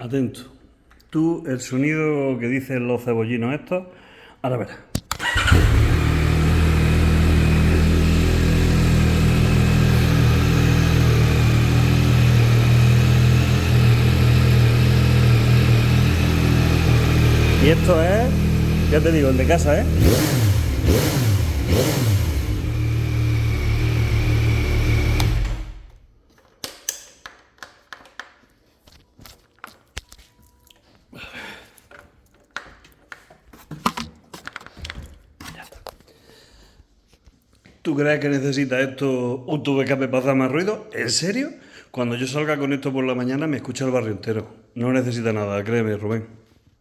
Atento. Tú, el sonido que dicen los cebollinos estos, ahora verás. Y esto es, ya te digo, el de casa, ¿eh? Ya está. ¿Tú crees que necesita esto un tubo de escape para hacer más ruido? ¿En serio? Cuando yo salga con esto por la mañana me escucha el barrio entero. No necesita nada, créeme, Rubén.